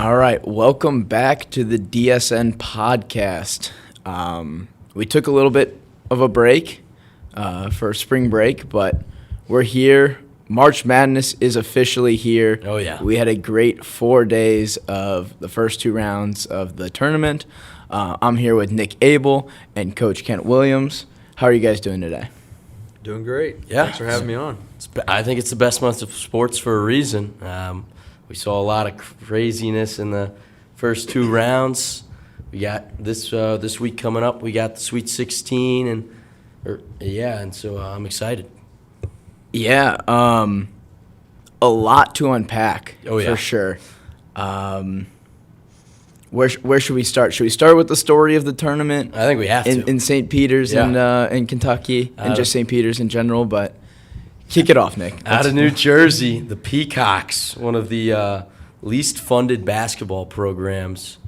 All right, welcome back to the DSN podcast. We took a little bit of a break for spring break, but we're here. March Madness is officially here. Oh, yeah. We had a great 4 days of the first two rounds of the tournament. I'm here with Nick Abel and Coach Kent Williams. How are you guys doing today? Doing great. Yeah. Thanks for having me on. I think it's the best month of sports for a reason. We saw a lot of craziness in the first two rounds. We got this week coming up. We got the Sweet 16, and so I'm excited. Yeah, a lot to unpack. Oh, yeah. For sure. Where should we start? Should we start with the story of the tournament? I think we have to. In St. Peter's Yeah. in Kentucky, and just St. Peter's in general, but kick it off, Nick. Out of New Jersey, the Peacocks, one of the least funded basketball programs,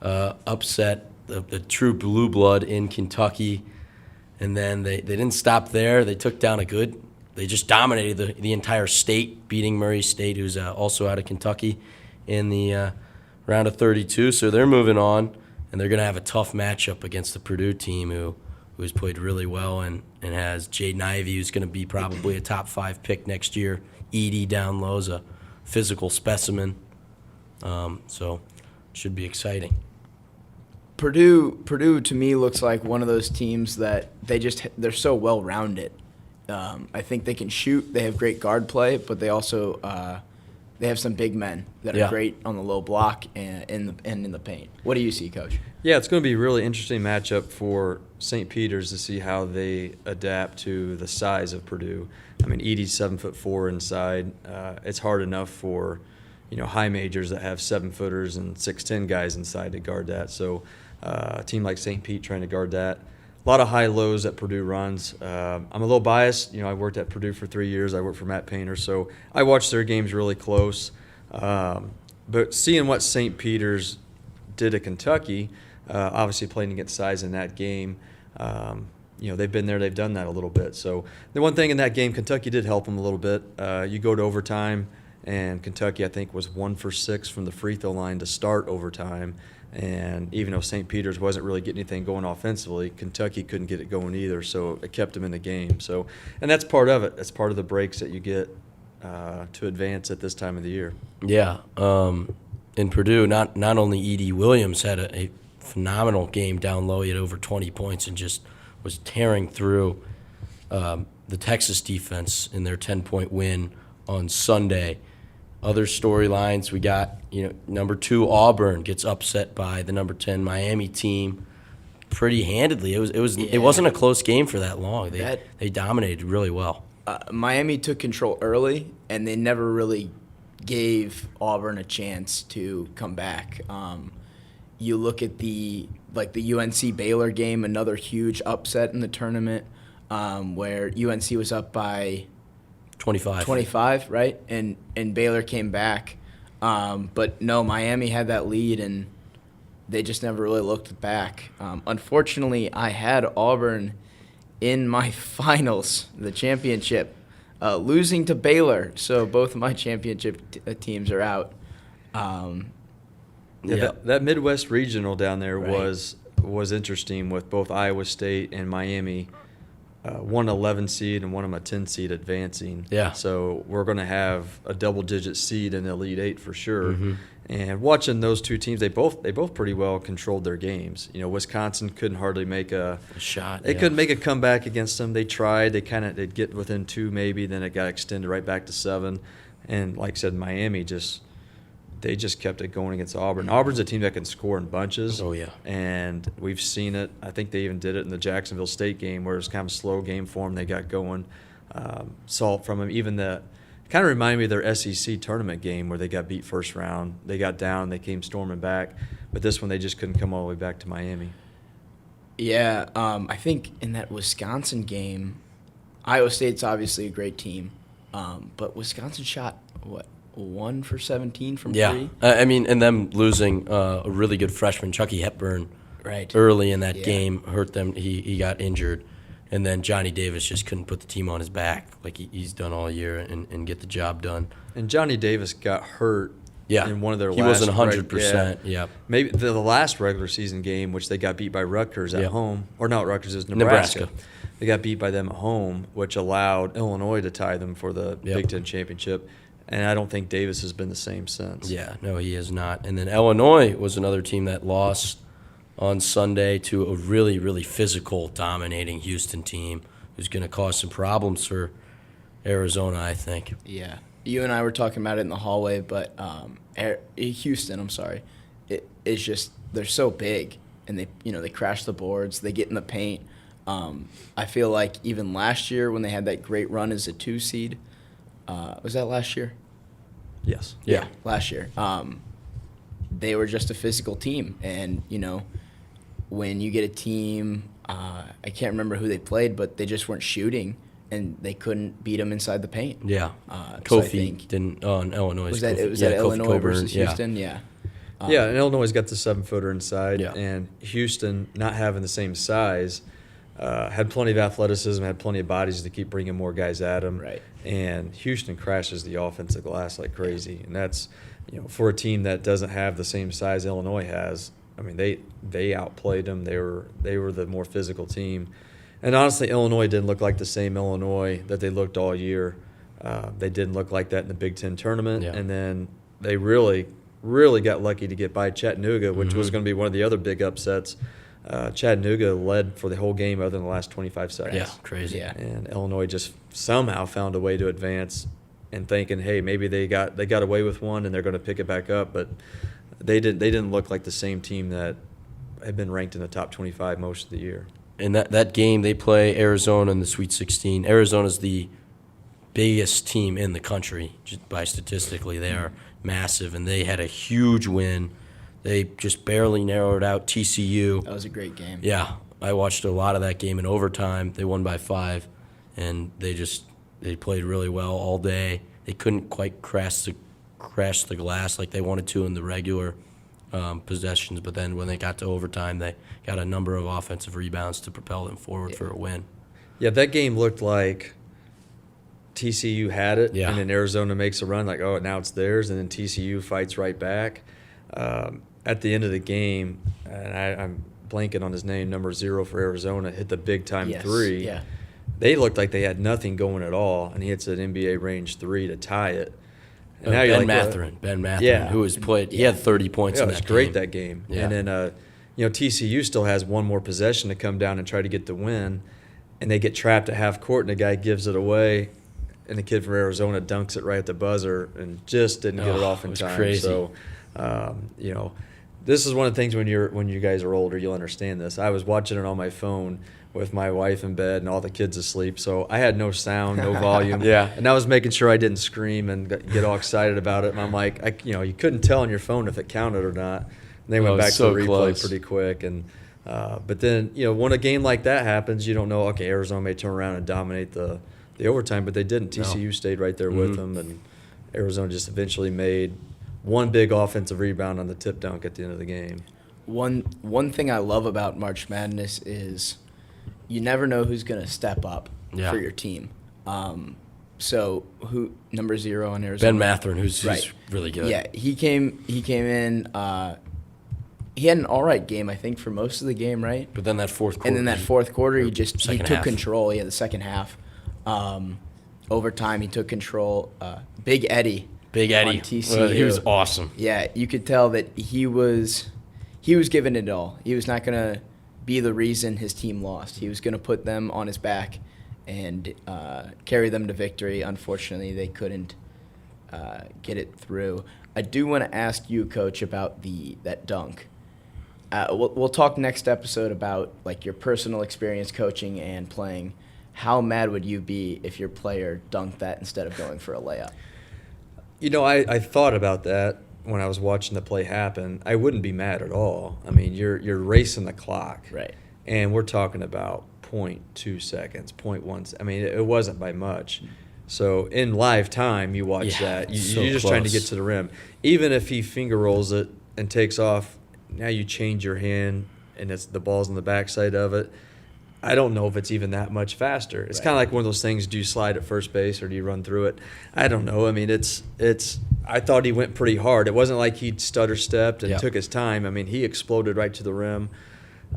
upset the true blue blood in Kentucky. And then they didn't stop there. They took down they just dominated the entire state, beating Murray State, who's also out of Kentucky, in the round of 32. So they're moving on, and they're going to have a tough matchup against the Purdue team, who has played really well and has Jaden Ivey, who's going to be probably a top 5 pick next year. Edey down low is a physical specimen. So it should be exciting. Purdue to me looks like one of those teams that they're so well rounded. I think they can shoot. They have great guard play, but they also they have some big men that are great on the low block and in the paint. What do you see, Coach? Yeah, it's going to be a really interesting matchup for St. Peter's to see how they adapt to the size of Purdue. I mean, Edey's 7'4" inside. It's hard enough for high majors that have 7-footers and 6'10" guys inside to guard that. So a team like St. Pete trying to guard that. A lot of high lows that Purdue runs. I'm a little biased. I worked at Purdue for 3 years. I worked for Matt Painter, so I watched their games really close. But seeing what St. Peter's did at Kentucky, obviously playing against size in that game, they've been there, they've done that a little bit. So the one thing in that game, Kentucky did help them a little bit. You go to overtime, and Kentucky, I think, was 1 for 6 from the free throw line to start overtime. And even though St. Peter's wasn't really getting anything going offensively, Kentucky couldn't get it going either, so it kept them in the game. So, and that's part of it. That's part of the breaks that you get to advance at this time of the year. Yeah. In Purdue, not only Edey Williams had a phenomenal game down low. He had over 20 points and just was tearing through the Texas defense in their 10-point win on Sunday. Other storylines, we got, number 2 Auburn gets upset by the number 10 Miami team pretty handedly. It wasn't a close game for that long. They dominated really well. Miami took control early, and they never really gave Auburn a chance to come back. You look at the UNC Baylor game, another huge upset in the tournament, where UNC was up by 25, right? And Baylor came back. But no, Miami had that lead, and they just never really looked back. Unfortunately, I had Auburn in my finals, the championship, losing to Baylor. So both of my championship teams are out. That Midwest regional down there Right. was interesting with both Iowa State and Miami. One 11 seed and one of them a 10 seed advancing. Yeah. So we're going to have a double-digit seed in the Elite Eight for sure. Mm-hmm. And watching those two teams, they both pretty well controlled their games. Wisconsin couldn't hardly make a shot. They couldn't make a comeback against them. They tried. They'd get within 2 maybe. Then it got extended right back to 7. And like I said, Miami they just kept it going against Auburn. Auburn's a team that can score in bunches. Oh, yeah. And we've seen it. I think they even did it in the Jacksonville State game where it was kind of a slow game for them. They got going. Saw it from them. Even kind of reminded me of their SEC tournament game where they got beat first round. They got down. They came storming back. But this one, they just couldn't come all the way back to Miami. Yeah, I think in that Wisconsin game, Iowa State's obviously a great team, but Wisconsin shot, 1 for 17 from 3? Yeah, and them losing a really good freshman, Chucky Hepburn, right, early in that game hurt them. He got injured, and then Johnny Davis just couldn't put the team on his back like he's done all year and get the job done. And Johnny Davis got hurt Yeah. in one of their He last wasn't 100%. Yeah. Maybe the last regular season game, which they got beat by Rutgers at Yep. home, or not Rutgers, it was Nebraska. Nebraska. They got beat by them at home, which allowed Illinois to tie them for the Yep. Big Ten championship. And I don't think Davis has been the same since. Yeah, no, he is not. And then Illinois was another team that lost on Sunday to a really, really physical, dominating Houston team who's going to cause some problems for Arizona, I think. Yeah. You and I were talking about it in the hallway, but Houston, I'm sorry, it's just they're so big, and they crash the boards, they get in the paint. I feel like even last year when they had that great run as a 2 seed, was that last year? Yes. Yeah. Last year. They were just a physical team, and when you get a team, I can't remember who they played, but they just weren't shooting, and they couldn't beat them inside the paint. Yeah. So I Kofi think- didn't on Illinois. Was that Kofi Illinois Coburn, versus yeah. Houston? Yeah. Yeah, and Illinois got the 7-footer inside, Yeah. and Houston, not having the same size, had plenty of athleticism, had plenty of bodies to keep bringing more guys at them. Right. And Houston crashes the offensive glass like crazy, and that's for a team that doesn't have the same size Illinois has. I mean, they outplayed them. They were the more physical team, and honestly, Illinois didn't look like the same Illinois that they looked all year. They didn't look like that in the Big Ten tournament, Yeah. and then they really got lucky to get by Chattanooga, which was going to be one of the other big upsets. Chattanooga led for the whole game other than the last 25 seconds. Yeah, crazy. Yeah. And Illinois just somehow found a way to advance, and thinking, hey, maybe they got away with one and they're going to pick it back up, but they didn't look like the same team that had been ranked in the top 25 most of the year. In that game, they play Arizona in the Sweet 16. Arizona's the biggest team in the country just by statistically. They are massive, and they had a huge win. They just barely narrowed out TCU. That was a great game. Yeah, I watched a lot of that game in overtime. They won by 5, and they played really well all day. They couldn't quite crash the glass like they wanted to in the regular possessions, but then when they got to overtime, they got a number of offensive rebounds to propel them forward for a win. Yeah, that game looked like TCU had it, Yeah. and then Arizona makes a run like, oh, now it's theirs, and then TCU fights right back. At the end of the game, and I'm blanking on his name, number 0 for Arizona, hit the big-time Yes, 3. yeah. They looked like they had nothing going at all, and he hits an NBA range 3 to tie it. And now Ben you're like, Mathurin, Yeah. who has played, he had 30 points yeah, in it was that great game. that game. Yeah. And then, TCU still has one more possession to come down and try to get the win, and they get trapped at half court, and the guy gives it away, and the kid from Arizona dunks it right at the buzzer and just didn't get it Oh, off in it was time. crazy. So, this is one of the things when you guys are older, you'll understand this. I was watching it on my phone with my wife in bed and all the kids asleep, so I had no sound, no volume. Yeah. And I was making sure I didn't scream and get all excited about it. And I'm like, you couldn't tell on your phone if it counted or not. And they went Oh, back so to the replay close. pretty quick. And but then when a game like that happens, you don't know. Okay, Arizona may turn around and dominate the overtime, but they didn't. No. TCU stayed right there with them, and Arizona just eventually made one big offensive rebound on the tip dunk at the end of the game. One thing I love about March Madness is you never know who's going to step up Yeah. for your team. So who number 0 on Arizona? Ben Mathurin, who's Right. really good. Yeah, he came in. He had an all right game, I think, for most of the game, right? But then that fourth quarter. And then that fourth quarter, he second took half. control. Yeah, the second half. Overtime, he took control. Big Eddie. Big Eddie. On TCU. He was awesome. Yeah, you could tell that he was giving it all. He was not going to be the reason his team lost. He was going to put them on his back and carry them to victory. Unfortunately, they couldn't get it through. I do want to ask you, Coach, about that dunk. We'll talk next episode about like your personal experience coaching and playing. How mad would you be if your player dunked that instead of going for a layup? I thought about that when I was watching the play happen. I wouldn't be mad at all. I mean, you're racing the clock. Right. And we're talking about 0.2 seconds, 0.1. I mean, it wasn't by much. So in live time, you watch Yeah, that. so You're just trying to close. get to the rim. Even if he finger rolls it and takes off, now you change your hand and the ball's on the backside of it. I don't know if it's even that much faster. It's Right. kind of like one of those things, do you slide at first base or do you run through it? I don't know. I mean, I thought he went pretty hard. It wasn't like he stutter stepped and Yeah. took his time. I mean, he exploded right to the rim.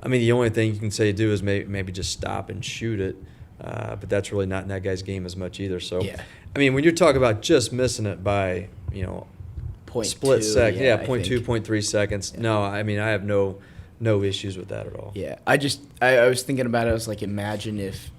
I mean, the only thing you can say do is maybe just stop and shoot it. But that's really not in that guy's game as much either. So, Yeah. I mean, when you're talking about just missing it by, Point split two, second, yeah, 0.2, 0.3 seconds. Yeah. No, I mean, I have no issues with that at all. Yeah, I was thinking about it. I was like, imagine if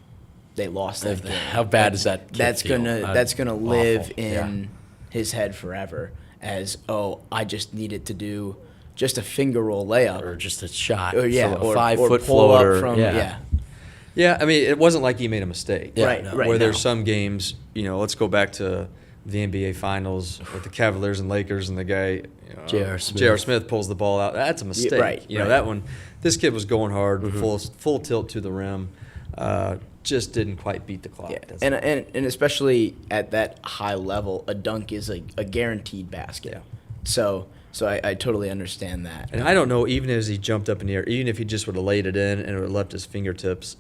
they lost that game. How bad does that kid That's feel? that's gonna live Awful. in his head forever. As I just needed to do just a finger roll layup, Or just a shot. or yeah, from a or 5-foot pull up floater. from yeah. Yeah, I mean, it wasn't like he made a mistake. Yeah, right, no. right. Where no. there's some games, let's go back to the NBA Finals with the Cavaliers and Lakers, and the guy, J.R. Smith. J.R. Smith pulls the ball out. That's a mistake. right, right. That one, this kid was going hard, Mm-hmm. full tilt to the rim, just didn't quite beat the clock. Yeah, That's and, all. and especially at that high level, a dunk is a guaranteed basket. Yeah. So I totally understand that. And I don't know, even as he jumped up in the air, even if he just would have laid it in and it would have left his fingertips,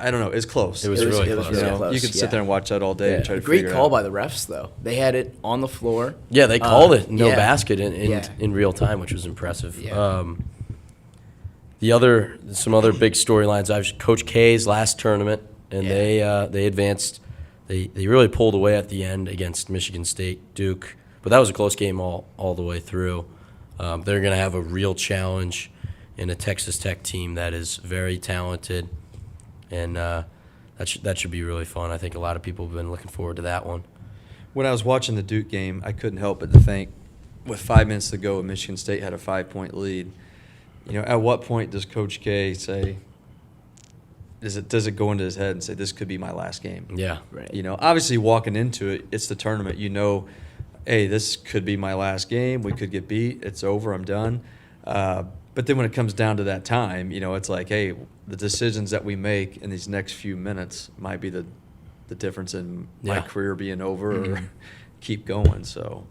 I don't know. It's close. It was really it was close. really close. You could sit yeah. there and watch that all day and try to Great figure call it out. by the refs, though. They had it on the floor. Yeah, they called it no yeah. basket Yeah. in real time, which was impressive. Yeah. Some other big storylines. Coach K's last tournament, and Yeah. they advanced. They really pulled away at the end against Michigan State, Duke, but that was a close game all the way through. They're going to have a real challenge in a Texas Tech team that is very talented, and that should be really fun. I think a lot of people have been looking forward to that one. When I was watching the Duke game, I couldn't help but to think, with 5 minutes to go, Michigan State had a 5-point lead. At what point does Coach K say, does it go into his head and say, this could be my last game? Yeah. Right. Obviously walking into it, it's the tournament. Hey, this could be my last game. We could get beat. It's over. I'm done. But then when it comes down to that time, it's like, hey, the decisions that we make in these next few minutes might be the difference in my Yeah. career being over or keep going. So,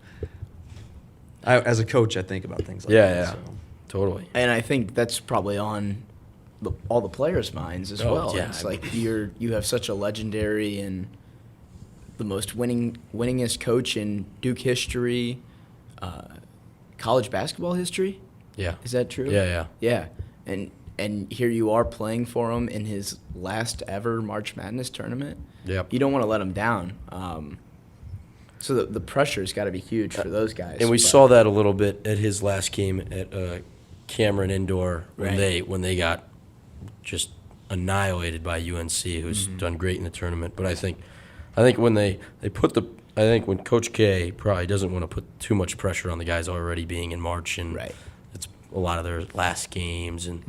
as a coach, I think about things like that. Yeah. So. Totally. And I think that's probably on all the players' minds as Oh, well. yeah. It's like you have such a legendary and the most winningest coach in Duke history, college basketball history. Yeah. Is that true? Yeah. Yeah. And here you are playing for him in his last ever March Madness tournament. Yep. You don't want to let him down. So the pressure's got to be huge for those guys. And we but- saw that a little bit at his last game at Cameron Indoor Right. when they got just annihilated by UNC, who's done great in the tournament. But I think when when Coach K probably doesn't want to put too much pressure on the guys already being in March, and Right. it's a lot of their last games, and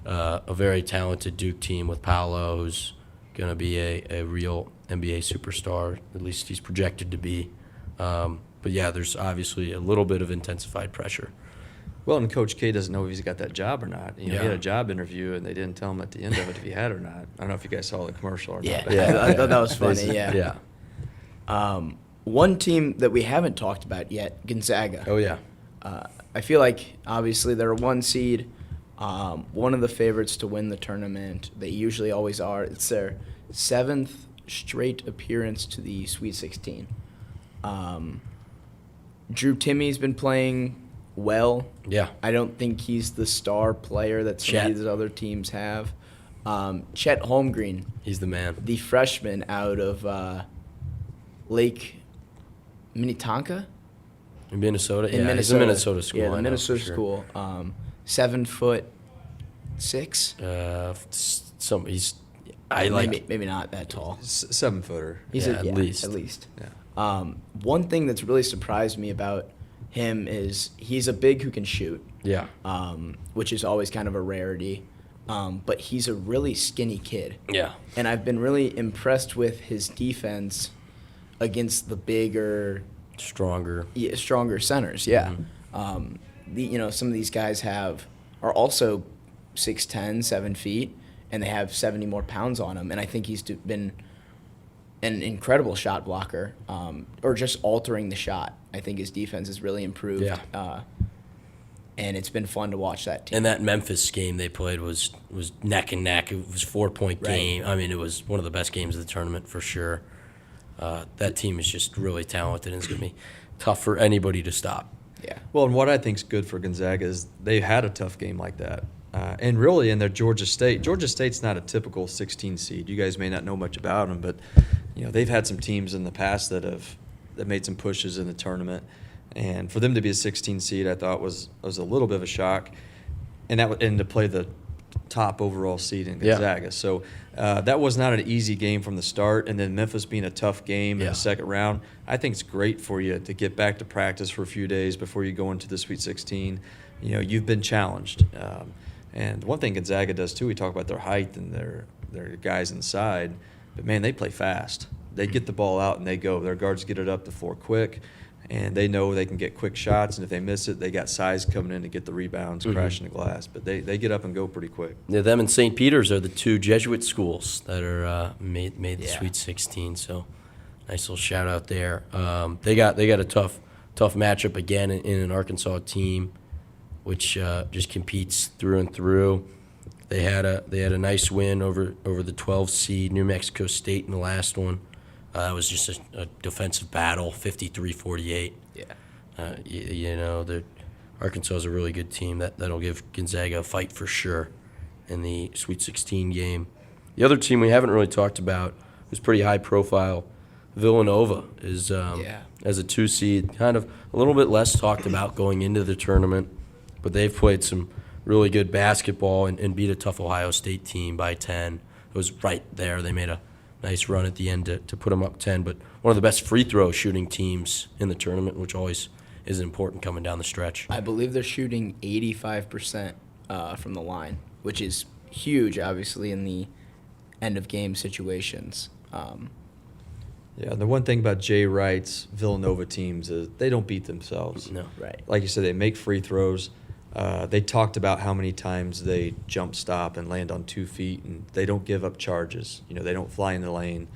a very talented Duke team with Paolo, who's going to be a real NBA superstar. At least he's projected to be. But yeah, there's obviously a little bit of intensified pressure. Well, and Coach K doesn't know if he's got that job or not. He Yeah. had a job interview, and they didn't tell him at the end of it if he had or not. I don't know if you guys saw the commercial or Yeah. not. I thought that was funny. Yeah. Yeah. One team that we haven't talked about yet, Gonzaga. Oh yeah. I feel like obviously they're a 1 seed, one of the favorites to win the tournament. They usually always are. It's their 7th straight appearance to the Sweet 16. Drew Timmy's been playing well. Yeah. I don't think he's the star player that some Chet. of these other teams have. Chet Holmgren, He's the man. the freshman out of Lake Minnetonka In Minnesota? in yeah, Minnesota. he's a Minnesota school. Yeah, I the know Minnesota for sure. school. 7'6". He's I like maybe not that tall. 7-footer. He's Yeah, at least. At least. Yeah. One thing that's really surprised me about him is he's a big who can shoot, yeah. which is always kind of a rarity. But he's a really skinny kid. Yeah. And I've been really impressed with his defense against the bigger, Stronger. stronger centers. Yeah. Mm-hmm. Some of these guys are also 6'10", 7 feet, and they have 70 more pounds on them. And I think he's been an incredible shot blocker, or just altering the shot. I think his defense has really improved. Yeah. And it's been fun to watch that team. And that Memphis game they played was neck and neck. It was 4-point Right. game. I mean, it was one of the best games of the tournament for sure. That team is just really talented, and it's going to be tough for anybody to stop. Yeah. Well, and what I think is good for Gonzaga is they had a tough game like that. And really in their Georgia State's not a typical 16 seed. You guys may not know much about them, but they've had some teams in the past that made some pushes in the tournament. And for them to be a 16 seed, I thought was a little bit of a shock. And to play the top overall seed in Gonzaga. Yeah. So that was not an easy game from the start. And then Memphis being a tough game in the second round, I think it's great for you to get back to practice for a few days before you go into the Sweet 16. You've been challenged. And one thing Gonzaga does too, we talk about their height and their guys inside, but man, they play fast. They get the ball out and they go. Their guards get it up the floor quick, and they know they can get quick shots, and if they miss it, they got size coming in to get the rebounds, crashing the glass. But they get up and go pretty quick. Yeah, them and St. Peter's are the two Jesuit schools that are made the Sweet 16, so nice little shout out there. They got a tough matchup again in an Arkansas team, which just competes through and through. They had a nice win over the 12 seed New Mexico State in the last one. That was just a defensive battle, 53-48. Yeah. Arkansas is a really good team that'll give Gonzaga a fight for sure in the Sweet 16 game. The other team we haven't really talked about was pretty high profile. Villanova is as a 2 seed, kind of a little bit less talked about going into the tournament. But they've played some really good basketball and beat a tough Ohio State team by 10. It was right there. They made a nice run at the end to put them up 10. But one of the best free throw shooting teams in the tournament, which always is important coming down the stretch. I believe they're shooting 85% from the line, which is huge, obviously, in the end-of-game situations. Yeah, the one thing about Jay Wright's Villanova teams is they don't beat themselves. No. Right. Like you said, they make free throws. They talked about how many times they jump stop and land on 2 feet, and they don't give up charges. They don't fly in the lane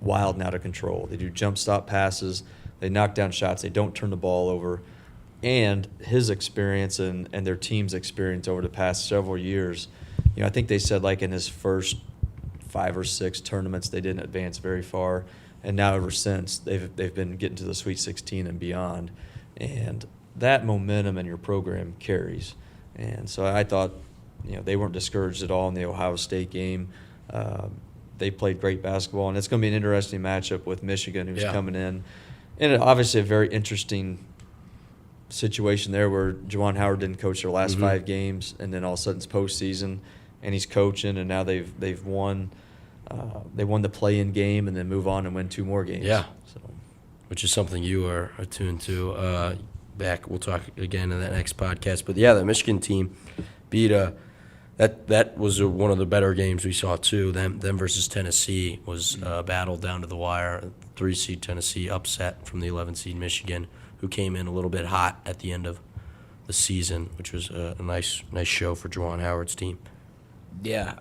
wild and out of control. They do jump stop passes. They knock down shots. They don't turn the ball over. And his experience and their team's experience over the past several years, I think they said like in his first 5 or 6 tournaments they didn't advance very far. And now ever since, they've been getting to the Sweet 16 and beyond. And that momentum in your program carries. And so I thought, they weren't discouraged at all in the Ohio State game. They played great basketball, and it's going to be an interesting matchup with Michigan, who's coming in. And obviously a very interesting situation there where Juwan Howard didn't coach their last 5 games, and then all of a sudden it's postseason, and he's coaching, and now they've won. They won the play-in game and then move on and win 2 more games. Yeah, so. Which is something you are attuned to. We'll talk again in that next podcast. But yeah, the Michigan team beat that was one of the better games we saw too. Them versus Tennessee was battled down to the wire. 3 seed Tennessee upset from the 11 seed Michigan, who came in a little bit hot at the end of the season, which was a nice show for Juwan Howard's team. Yeah.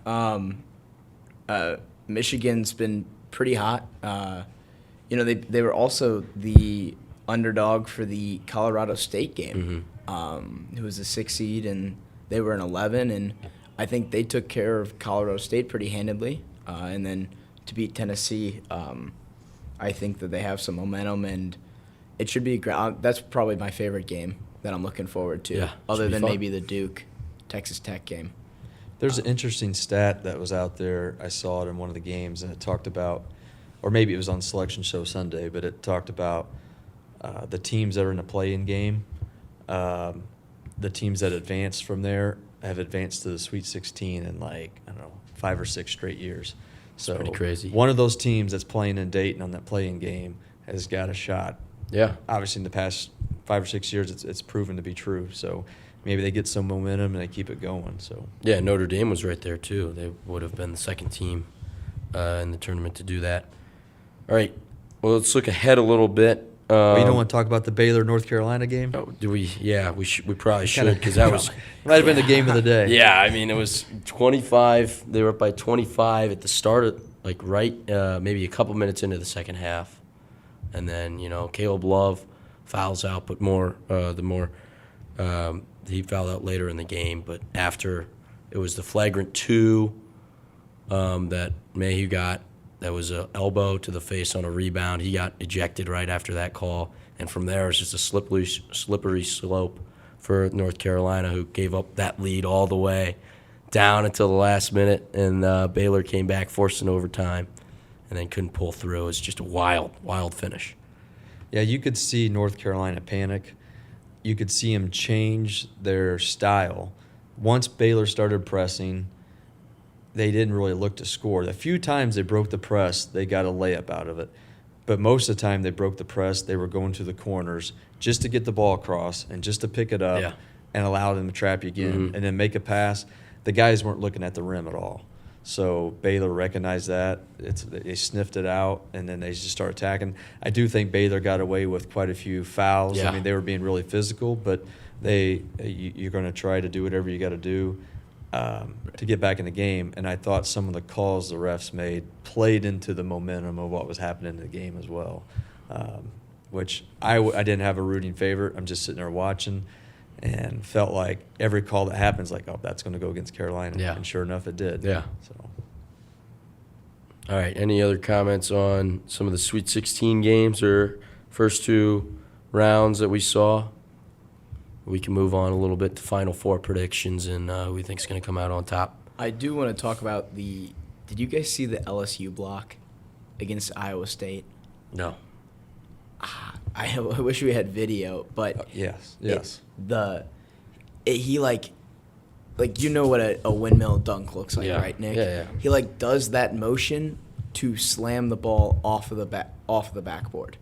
Michigan's been pretty hot. They were also the underdog for the Colorado State game. Who was a 6 seed, and they were an 11, and I think they took care of Colorado State pretty handedly. And then to beat Tennessee, I think that they have some momentum, and it should be that's probably my favorite game that I'm looking forward to, other than maybe the Duke Texas Tech game. There's an interesting stat that was out there. I saw it in one of the games, and it talked about, or maybe it was on Selection Show Sunday, but it talked about the teams that are in a play-in game. The teams that advanced from there have advanced to the Sweet 16 in 5 or 6 straight years. So pretty crazy. One of those teams that's playing in Dayton on that play-in game has got a shot. Yeah. Obviously, in the past 5 or 6 years, it's proven to be true. So maybe they get some momentum and they keep it going. So yeah, Notre Dame was right there too. They would have been the second team in the tournament to do that. All right, well, let's look ahead a little bit. You don't want to talk about the Baylor North Carolina game? Oh, do we? Yeah, we probably should, because that was might have been the game of the day. Yeah, I mean, it was 25. They were up by 25 at the start of maybe a couple minutes into the second half, and then Caleb Love fouls out, but he fouled out later in the game. But after, it was the flagrant 2 that Mayhew got, that was an elbow to the face on a rebound. He got ejected right after that call. And from there, it's just a slippery slope for North Carolina, who gave up that lead all the way down until the last minute. And Baylor came back, forced an overtime, and then couldn't pull through. It was just a wild, wild finish. Yeah, you could see North Carolina panic. You could see them change their style. Once Baylor started pressing, they didn't really look to score. The few times they broke the press, they got a layup out of it. But most of the time they broke the press, they were going to the corners just to get the ball across and just to pick it up and allow them to trap you again and then make a pass. The guys weren't looking at the rim at all. So Baylor recognized that. They sniffed it out, and then they just started attacking. I do think Baylor got away with quite a few fouls. Yeah. I mean, they were being really physical, but you're going to try to do whatever you got to do to get back in the game. And I thought some of the calls the refs made played into the momentum of what was happening in the game as well, which I didn't have a rooting favorite. I'm just sitting there watching and felt like every call that happens, like, oh, that's going to go against Carolina. Yeah. And sure enough, it did. Yeah. So. All right, any other comments on some of the Sweet 16 games or first two rounds that we saw? We can move on a little bit to Final Four predictions and who we think is going to come out on top. I do want to talk about did you guys see the LSU block against Iowa State? No. I wish we had video, but Yes. He like you know what a windmill dunk looks like, Yeah. right, Nick? Yeah. He like does that motion to slam the ball off of the backboard.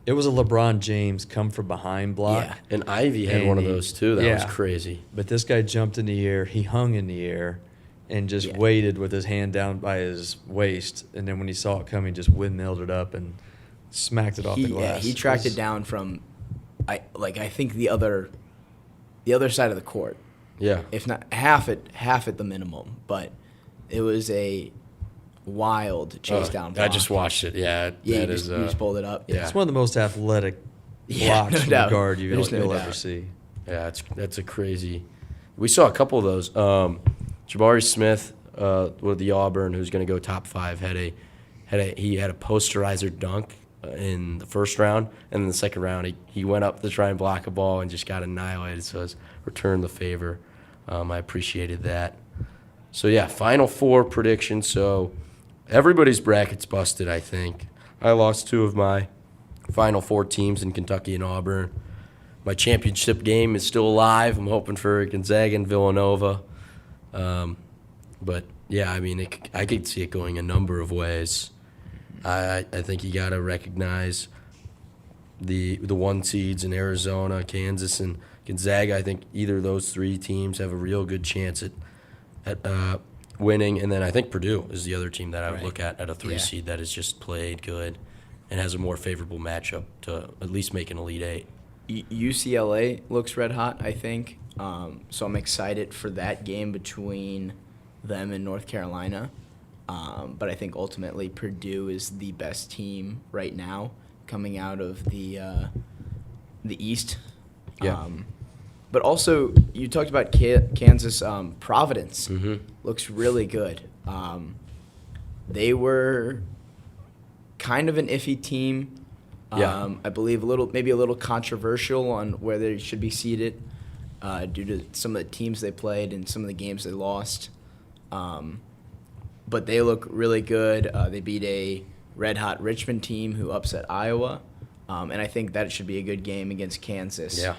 It was a LeBron James come from behind block. Yeah. And Ivy had And one of he- those too. That was yeah. crazy. But this guy jumped in the air. He hung in the air and just Yeah. waited with his hand down by his waist. And then when he saw it coming, just windmilled it up and smacked it off the glass. He tracked it down from, I think the other side of the court, Yeah. if not half at the minimum. But it was a wild chase down block. I just watched it. Yeah. Yeah, that you is, just pulled it up. yeah. It's one of the most athletic Yeah, blocks no from doubt. a guard There's no you'll doubt. ever see. Yeah, that's a crazy. We saw a couple of those. Jabari Smith, with the Auburn, who's going to go top 5, he had a posterizer dunk in the first round, and in the second round he went up to try and block a ball and just got annihilated. So it's returned the favor. I appreciated that. So yeah, Final Four predictions. So everybody's bracket's busted, I think. I lost 2 of my Final Four teams in Kentucky and Auburn. My championship game is still alive. I'm hoping for Gonzaga and Villanova. But, yeah, I mean, I could see it going a number of ways. I think you got to recognize the 1 seeds in Arizona, Kansas, and Gonzaga. I think either of those 3 teams have a real good chance at winning. And then I think Purdue is the other team that I would look at a 3 seed that has just played good and has a more favorable matchup to at least make an Elite 8. UCLA looks red hot, I think. So I'm excited for that game between them and North Carolina. But I think ultimately Purdue is the best team right now coming out of the East. Yeah. But also, you talked about Kansas. Providence looks really good. They were kind of an iffy team. Yeah. I believe maybe a little controversial on where they should be seated due to some of the teams they played and some of the games they lost. But they look really good. They beat a red-hot Richmond team who upset Iowa. And I think that should be a good game against Kansas. Yeah.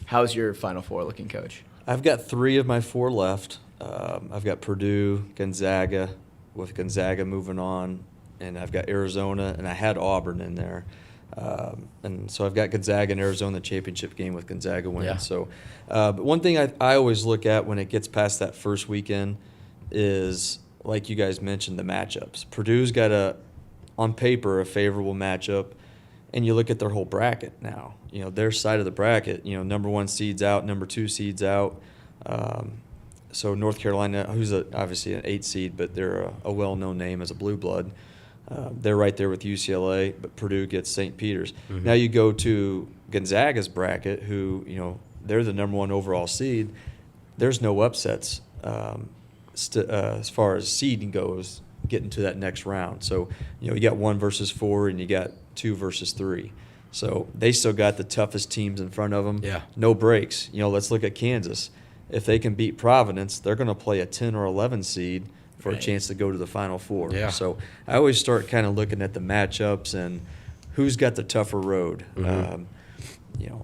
How's your Final Four looking, Coach? I've got 3 of my 4 left. I've got Purdue, Gonzaga, with Gonzaga moving on, and I've got Arizona, and I had Auburn in there. And so I've got Gonzaga and Arizona championship game with Gonzaga winning. Yeah. So, but one thing I always look at when it gets past that first weekend is, like you guys mentioned, the matchups. Purdue's got on paper, a favorable matchup, and you look at their whole bracket now. You know, their side of the bracket, number 1 seed's out, number 2 seed's out. So North Carolina, who's obviously an 8 seed, but they're a well-known name as a blue blood. They're right there with UCLA, but Purdue gets St. Peter's. Mm-hmm. Now you go to Gonzaga's bracket, who, they're the number 1 overall seed. There's no upsets as far as seeding goes getting to that next round. So, you got 1 versus 4 and you got 2 versus 3. So they still got the toughest teams in front of them. Yeah. No breaks. Let's look at Kansas. If they can beat Providence, they're going to play a 10 or 11 seed for a chance to go to the Final Four. Yeah. So I always start kind of looking at the matchups and who's got the tougher road. Mm-hmm.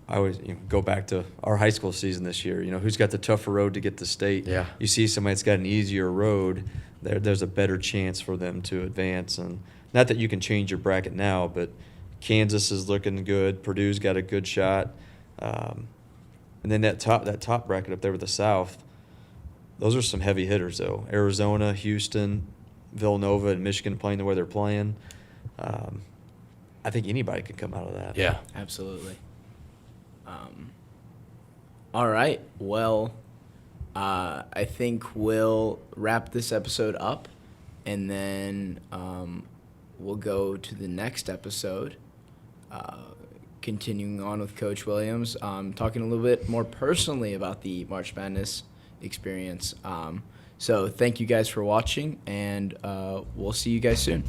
I always go back to our high school season this year. Who's got the tougher road to get to state? Yeah. You see somebody that's got an easier road, there's a better chance for them to advance. And not that you can change your bracket now, but Kansas is looking good. Purdue's got a good shot. And then that top bracket up there with the South, those are some heavy hitters, though. Arizona, Houston, Villanova, and Michigan playing the way they're playing. I think anybody could come out of that. Yeah. Absolutely. All right. Well, I think we'll wrap this episode up, and then we'll go to the next episode, continuing on with Coach Williams, talking a little bit more personally about the March Madness experience. So thank you guys for watching, and we'll see you guys soon.